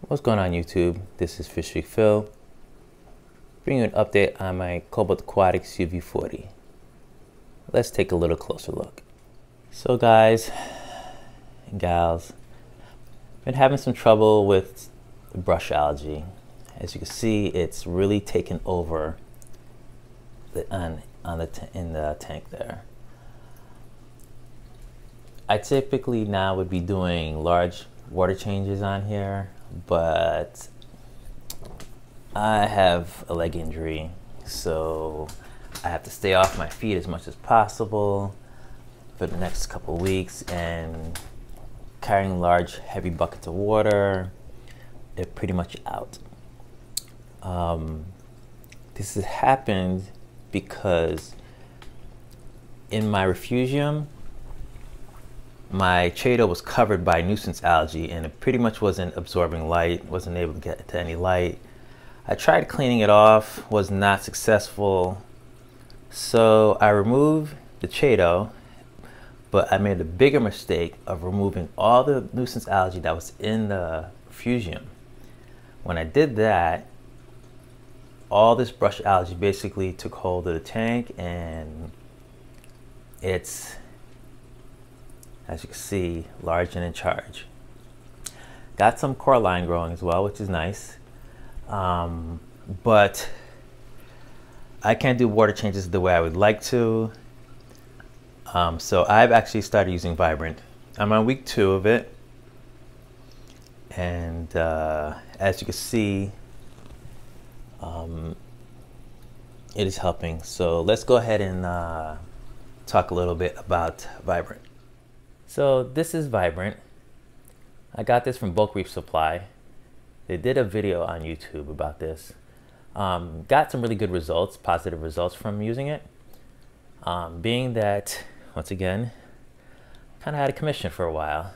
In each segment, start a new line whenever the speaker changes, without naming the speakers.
What's going on YouTube? This is Fish Week Phil, bringing you an update on my Cobalt Aquatics C-Vue 40. Let's take a little closer look. So guys and gals, been having some trouble with the brush algae. As you can see, it's really taken over in the tank there. I typically now would be doing large water changes on here, but I have a leg injury, so I have to stay off my feet as much as possible for the next couple of weeks, and carrying large heavy buckets of water, they're pretty much out. This has happened because in my refugium, my Chaeto was covered by nuisance algae and it pretty much wasn't absorbing light, wasn't able to get to any light. I tried cleaning it off, was not successful. So I removed the Chaeto, but I made a bigger mistake of removing all the nuisance algae that was in the refugium. When I did that, all this brush algae basically took hold of the tank, and it's, as you can see, large and in charge. Got some coralline growing as well, which is nice. But I can't do water changes the way I would like to. So I've actually started using Vibrant. I'm on week 2 of it. And as you can see, it is helping. So let's go ahead and talk a little bit about Vibrant. So this is Vibrant. I got this from Bulk Reef Supply. They did a video on YouTube about this. Got some really good results, positive results from using it. Being that, once again, kind of had a commission for a while.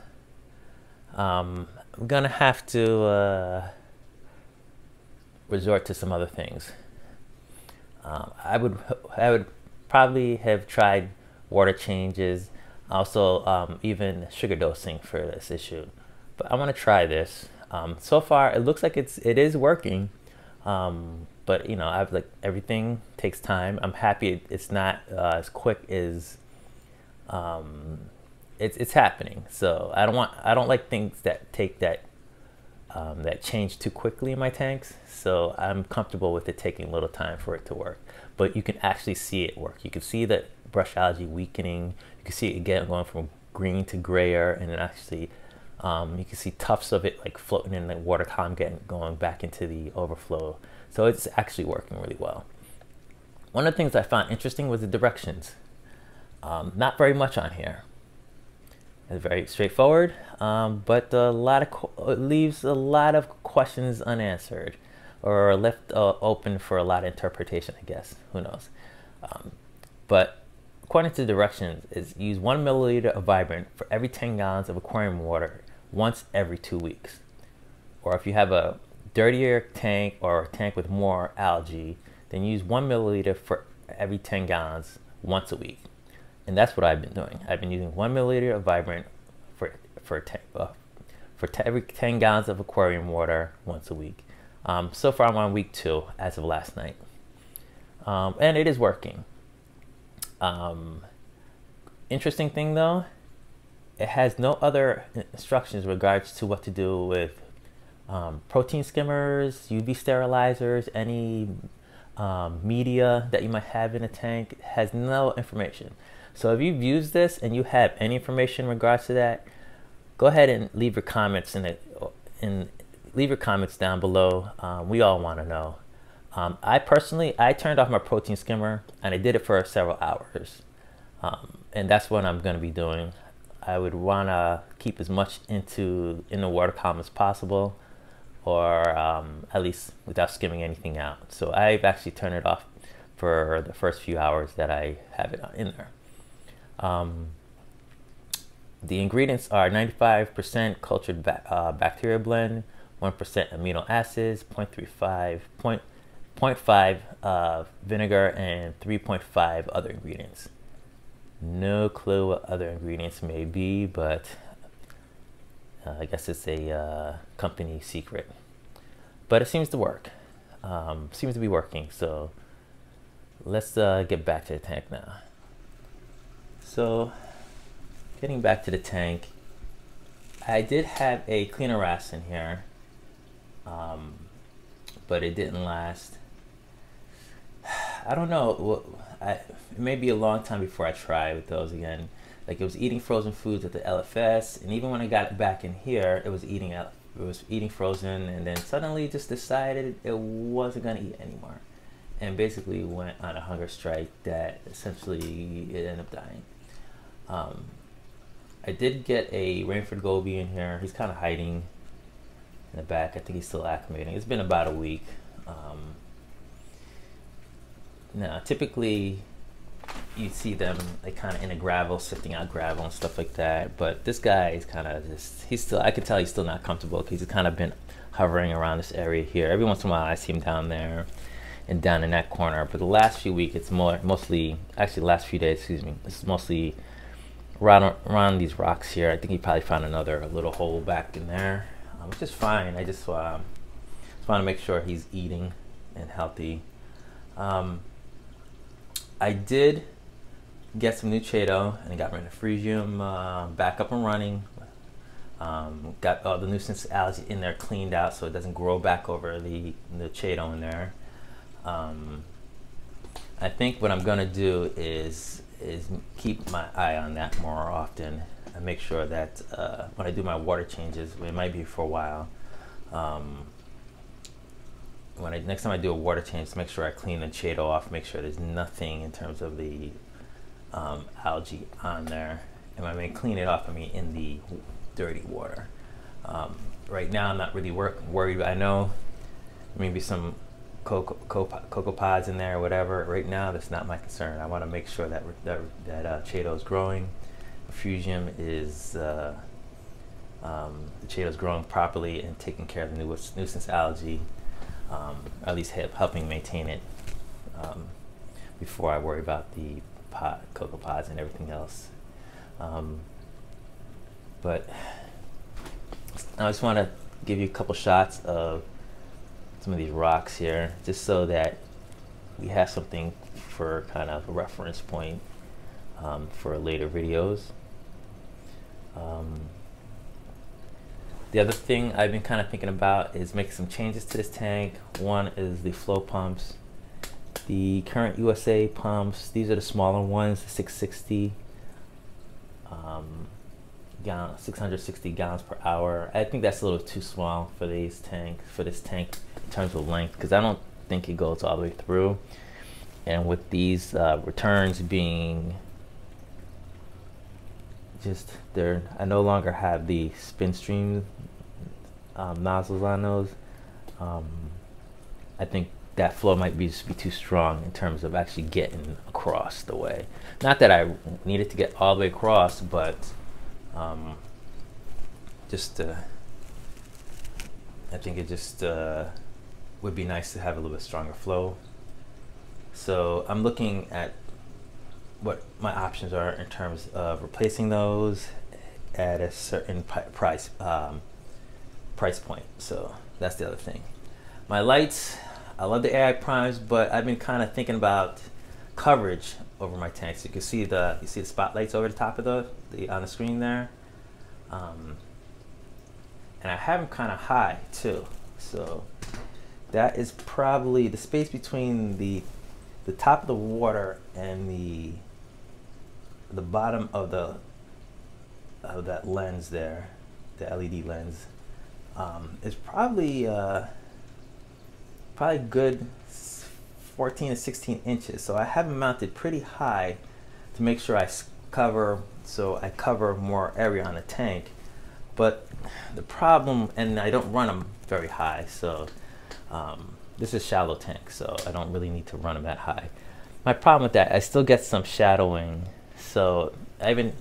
I'm gonna have to resort to some other things. I would probably have tried water changes, also even sugar dosing for this issue, but I want to try this. So far it looks like it is working, but you know, I've like, everything takes time. I'm happy it's not as quick as it's happening. So I don't like things that take that change too quickly in my tanks, so I'm comfortable with it taking a little time for it to work. But you can actually see it work. You can see that brush algae weakening. You can see it again going from green to grayer, and then actually you can see tufts of it like floating in the water column, going back into the overflow. So it's actually working really well. One of the things I found interesting was the directions. Not very much on here. It's very straightforward, but it leaves a lot of questions unanswered, or left open for a lot of interpretation, I guess. Who knows? But according to the directions, is use 1 milliliter of Vibrant for every 10 gallons of aquarium water once every 2 weeks. Or if you have a dirtier tank or a tank with more algae, then use 1 milliliter for every 10 gallons once a week. And that's what I've been doing. I've been using 1 milliliter of Vibrant for every 10 gallons of aquarium water once a week. So far I'm on week 2 as of last night. And it is working. Interesting thing though, it has no other instructions in regards to what to do with protein skimmers, UV sterilizers, any media that you might have in a tank. It has no information. So if you've used this and you have any information in regards to that, go ahead and leave your comments leave your comments down below. We all want to know. I personally turned off my protein skimmer, and I did it for several hours, and that's what I'm going to be doing. I would want to keep as much in the water column as possible, or at least without skimming anything out. So I've actually turned it off for the first few hours that I have it in there. The ingredients are 95% cultured bacteria blend, 1% amino acids, 0.5 vinegar, and 3.5 other ingredients. No clue what other ingredients may be, but I guess it's a company secret, but it seems to work. Seems to be working. So let's get back to the tank now. So getting back to the tank, I did have a cleaner wrap in here, but it didn't last. I don't know. It may be a long time before I try with those again. Like, it was eating frozen foods at the LFS, and even when I got it back in here, it was eating frozen, and then suddenly just decided it wasn't gonna eat anymore, and basically went on a hunger strike that essentially it ended up dying. I did get a Rainford Goby in here. He's kind of hiding in the back. I think he's still acclimating. It's been about a week. Now, typically you see them like kind of in a gravel, sifting out gravel and stuff like that. But this guy is kind of just, I can tell he's still not comfortable, because he's kind of been hovering around this area here. Every once in a while I see him down there and down in that corner. But the last few weeks, it's mostly, actually the last few days, excuse me, it's mostly around these rocks here. I think he probably found another little hole back in there, which is fine. I just want to make sure he's eating and healthy. I did get some new Chaeto, and I got my Freesium back up and running. Got all the nuisance algae in there cleaned out so it doesn't grow back over the Chaeto in there. I think what I'm gonna do is keep my eye on that more often and make sure that when I do my water changes, it might be for a while, next time I do a water change, make sure I clean the Chaeto off, make sure there's nothing in terms of the algae on there. And when I mean clean it off, I mean in the dirty water. Right now I'm not really worried. I know maybe some cocoa pods in there or whatever. Right now that's not my concern. I want to make sure that Chaeto is growing. The Fusium is the Chaeto is growing properly and taking care of the nuisance algae, or at least helping maintain it, before I worry about the cocoa pods and everything else. But I just want to give you a couple shots of some of these rocks here, just so that we have something for kind of a reference point for later videos. The other thing I've been kind of thinking about is making some changes to this tank. One is the flow pumps. The current USA pumps, these are the smaller ones, the 660 660 gallons per hour. I think that's a little too small for this tank in terms of length, because I don't think it goes all the way through. And with these returns being just there, I no longer have the spin stream nozzles on those. I think that flow might just be too strong in terms of actually getting across the way. Not that I needed to get all the way across, but I think it just would be nice to have a little bit stronger flow. So I'm looking at what my options are in terms of replacing those at a certain price point. So that's the other thing. My lights, I love the AI primes, but I've been kind of thinking about coverage over my tanks. You can see the spotlights over the top of on the screen there, and I have them kind of high too. So that is probably the space between the top of the water and the bottom of that lens there, the LED lens, is probably good 14 to 16 inches. So I have them mounted pretty high to make sure I cover more area on the tank. But the problem, and I don't run them very high, so this is shallow tank, so I don't really need to run them that high. My problem with that, I still get some shadowing, so I even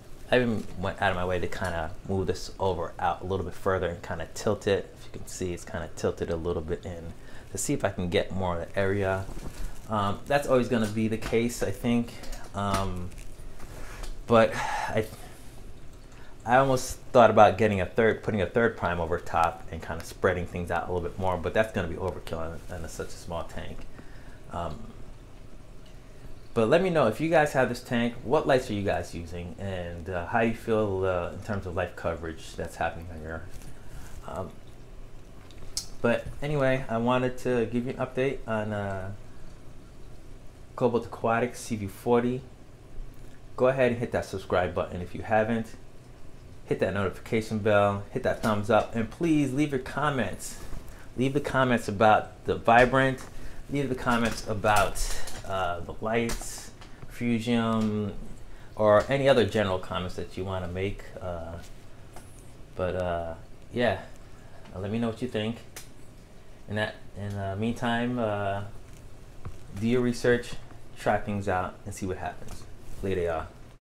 went out of my way to kind of move this out a little bit further and kind of tilt it. If you can see, it's kind of tilted a little bit in to see if I can get more of the area. That's always going to be the case, I think. But I almost thought about getting putting a third prime over top and kind of spreading things out a little bit more, but that's going to be overkill in such a small tank. But let me know if you guys have this tank, what lights are you guys using, and how you feel in terms of light coverage that's happening on your. But anyway, I wanted to give you an update on Cobalt Aquatics C-Vue 40. Go ahead and hit that subscribe button if you haven't. Hit that notification bell, hit that thumbs up, and please leave your comments. Leave the comments about the Vibrant, leave the comments about the lights, Fusion, or any other general comments that you want to make. Yeah, let me know what you think. In the meantime, do your research, try things out, and see what happens. Later, y'all.